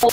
Good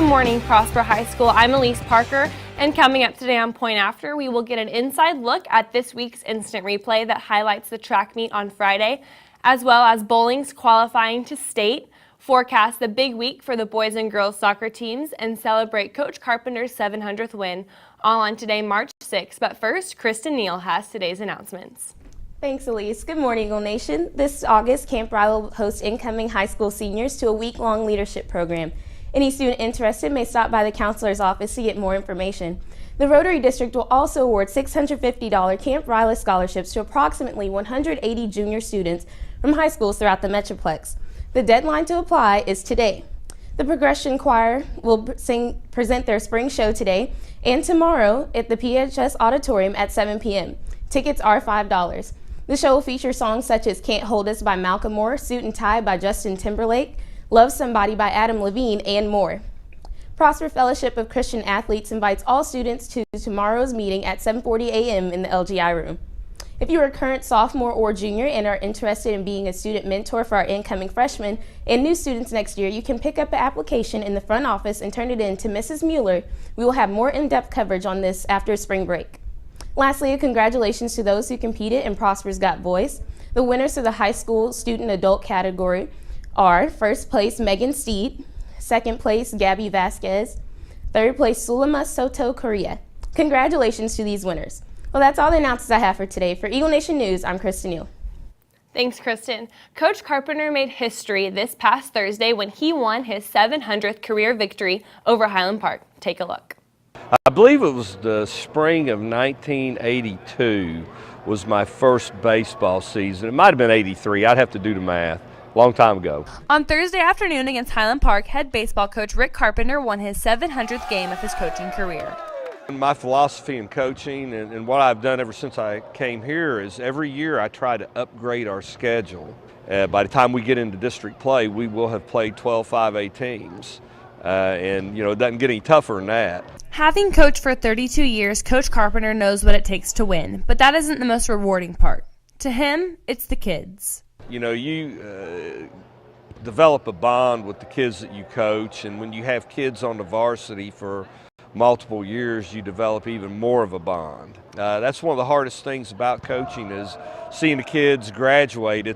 morning, Prosper High School. I'm Elise Parker, and coming up today on Point After, we will get an inside look at this week's instant replay that highlights the track meet on Friday, as well as bowling's qualifying to state, forecast the big week for the boys and girls soccer teams, and celebrate Coach Carpenter's 700th win, all on today, March 6th. But first, Kristen Neal has today's announcements. Thanks, Elise. Good morning, Eagle Nation. This August, Camp Riley will host incoming high school seniors to a week-long leadership program. Any student interested may stop by the counselor's office to get more information. The Rotary District will also award $650 Camp Riley scholarships to approximately 180 junior students from high schools throughout the Metroplex. The deadline to apply is today. The Progression Choir will present their spring show today and tomorrow at the PHS Auditorium at 7 p.m. Tickets are $5. The show will feature songs such as Can't Hold Us by Malcolm Moore, Suit and Tie by Justin Timberlake, Love Somebody by Adam Levine, and more. Prosper Fellowship of Christian Athletes invites all students to tomorrow's meeting at 7:40 a.m. in the LGI room. If you are a current sophomore or junior and are interested in being a student mentor for our incoming freshmen and new students next year, you can pick up an application in the front office and turn it in to Mrs. Mueller. We will have more in-depth coverage on this after spring break. Lastly, congratulations to those who competed in Prosper's Got Voice. The winners of the high school student adult category are first place Megan Steed, second place Gabby Vasquez, third place Sulema Soto Korea. Congratulations to these winners. Well, that's all the announcements I have for today. For Eagle Nation News, I'm Kristen Neal. Thanks, Kristen. Coach Carpenter made history this past Thursday when he won his 700th career victory over Highland Park. Take a look. I believe it was the spring of 1982 was my first baseball season. It might have been 83. I'd have to do the math. Long time ago. On Thursday afternoon against Highland Park, head baseball coach Rick Carpenter won his 700th game of his coaching career. My philosophy in coaching and what I've done ever since I came here is every year I try to upgrade our schedule. By the time we get into district play, we will have played 12 5A teams. And, you know, it doesn't get any tougher than that. Having coached for 32 years, Coach Carpenter knows what it takes to win, but that isn't the most rewarding part. To him, it's the kids. You know, you develop a bond with the kids that you coach, and when you have kids on the varsity for multiple years, you develop even more of a bond. That's one of the hardest things about coaching is seeing the kids graduate.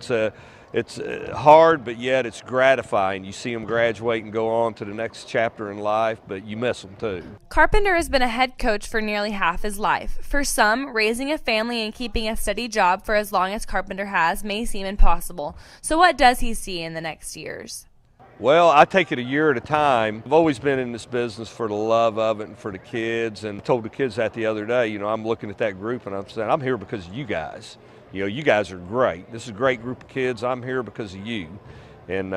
It's hard, but yet it's gratifying. You see them graduate and go on to the next chapter in life, but you miss them too. Carpenter has been a head coach for nearly half his life. For some, raising a family and keeping a steady job for as long as Carpenter has may seem impossible. So what does he see in the next years? Well, I take it a year at a time. I've always been in this business for the love of it and for the kids, and I told the kids that the other day. You know, I'm looking at that group and I'm saying, I'm here because of you guys. You know, you guys are great. This is a great group of kids. I'm here because of you. And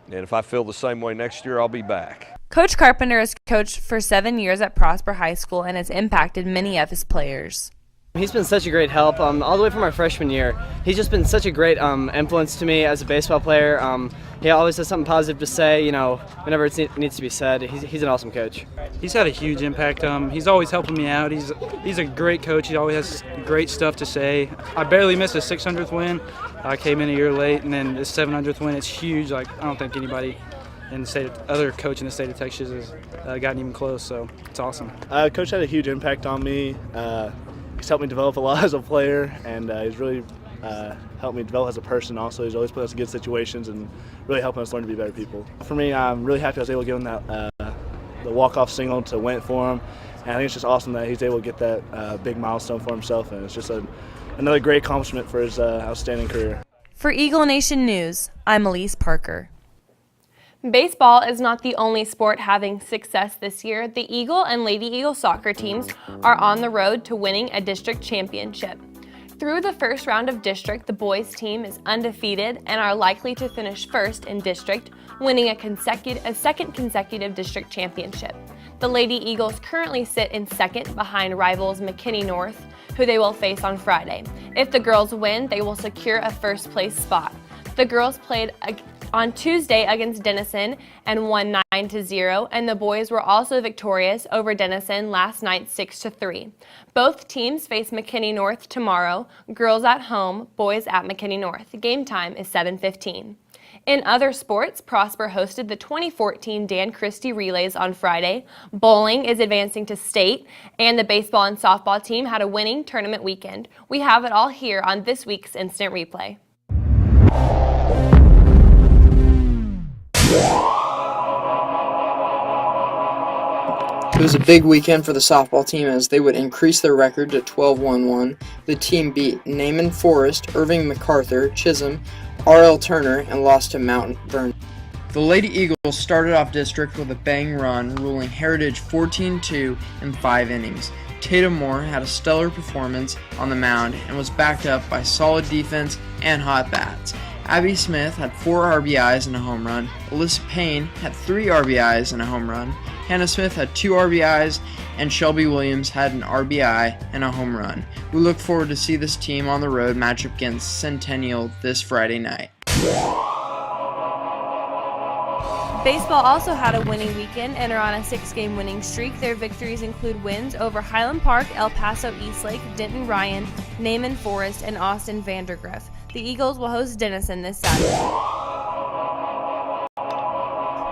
if I feel the same way next year, I'll be back. Coach Carpenter has coached for 7 years at Prosper High School and has impacted many of his players. He's been such a great help all the way from our freshman year. He's just been such a great influence to me as a baseball player. He always has something positive to say, you know, whenever it needs to be said. He's an awesome coach. He's had a huge impact. He's always helping me out. He's a great coach. He always has great stuff to say. I barely missed his 600th win. I came in a year late, and then his 700th win. It's huge. Like, I don't think anybody in the state, other coach in the state of Texas has gotten even close. So it's awesome. Coach had a huge impact on me. He's helped me develop a lot as a player, and he's really helped me develop as a person also. He's always put us in good situations and really helping us learn to be better people. For me, I'm really happy I was able to give him that the walk-off single to win it for him. And I think it's just awesome that he's able to get that big milestone for himself, and it's just another great accomplishment for his outstanding career. For Eagle Nation News, I'm Elise Parker. Baseball is not the only sport having success this year. The Eagle and Lady Eagle soccer teams are on the road to winning a district championship. Through the first round of district, the boys team is undefeated and are likely to finish first in district, winning a second consecutive district championship. The Lady Eagles currently sit in second behind rivals McKinney North, who they will face on Friday. If the girls win, they will secure a first-place spot. The girls played on Tuesday against Denison and won 9-0, and the boys were also victorious over Denison last night 6-3. Both teams face McKinney North tomorrow, girls at home, boys at McKinney North. Game time is 7:15. In other sports, Prosper hosted the 2014 Dan Christie Relays on Friday. Bowling is advancing to state, and the baseball and softball team had a winning tournament weekend. We have it all here on this week's Instant Replay. It was a big weekend for the softball team as they would increase their record to 12-1-1. The team beat Naaman Forest, Irving MacArthur, Chisholm, R.L. Turner, and lost to Mount Vernon. The Lady Eagles started off district with a bang run, ruling Heritage 14-2 in 5 innings. Tatum Moore had a stellar performance on the mound and was backed up by solid defense and hot bats. Abby Smith had 4 RBIs and a home run. Alyssa Payne had 3 RBIs and a home run. Hannah Smith had 2 RBIs, and Shelby Williams had an RBI and a home run. We look forward to see this team on the road match up against Centennial this Friday night. Baseball also had a winning weekend and are on a 6-game winning streak. Their victories include wins over Highland Park, El Paso Eastlake, Denton Ryan, Naaman Forest, and Austin Vandergriff. The Eagles will host Denison this Saturday.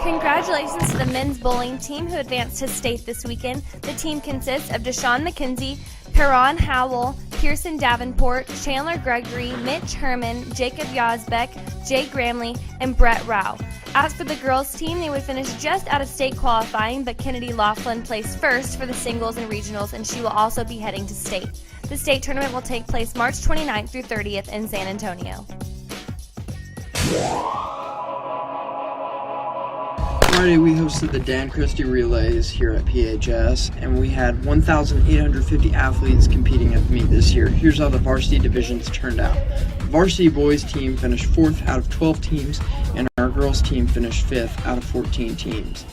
Congratulations to the men's bowling team who advanced to state this weekend. The team consists of Deshaun McKenzie, Perron Howell, Pearson Davenport, Chandler Gregory, Mitch Herman, Jacob Yazbeck, Jay Gramley, and Brett Rao. As for the girls' team, they would finish just out of state qualifying, but Kennedy Laughlin placed first for the singles and regionals, and she will also be heading to state. The state tournament will take place March 29th through 30th in San Antonio. Friday we hosted the Dan Christie Relays here at PHS, and we had 1,850 athletes competing at the meet this year. Here's how the varsity divisions turned out. The varsity boys team finished 4th out of 12 teams, and our girls team finished 5th out of 14 teams.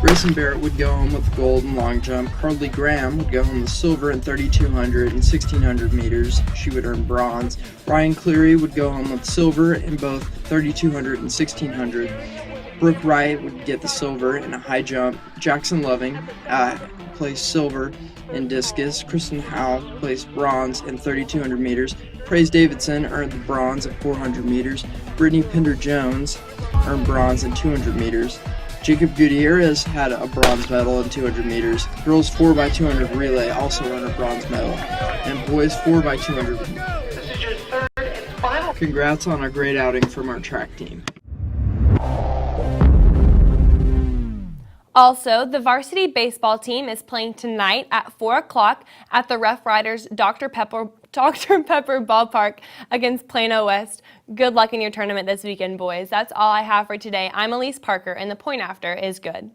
Grayson Barrett would go home with gold in long jump. Carly Graham would go home with silver in 3,200 and 1,600 meters. She would earn bronze. Ryan Cleary would go home with silver in both 3,200 and 1,600. Brooke Wright would get the silver in a high jump. Jackson Loving placed silver in discus. Kristen Howe placed bronze in 3,200 meters. Praise Davidson earned the bronze at 400 meters. Brittany Pinder-Jones earned bronze in 200 meters. Jacob Gutierrez had a bronze medal in 200 meters. Girls 4x200 relay also earned a bronze medal. And boys 4x200. This is your third and final. Congrats on a great outing from our track team. Also, the varsity baseball team is playing tonight at 4 o'clock at the Rough Riders Dr. Pepper Ballpark against Plano West. Good luck in your tournament this weekend, boys. That's all I have for today. I'm Elise Parker, and the point after is good.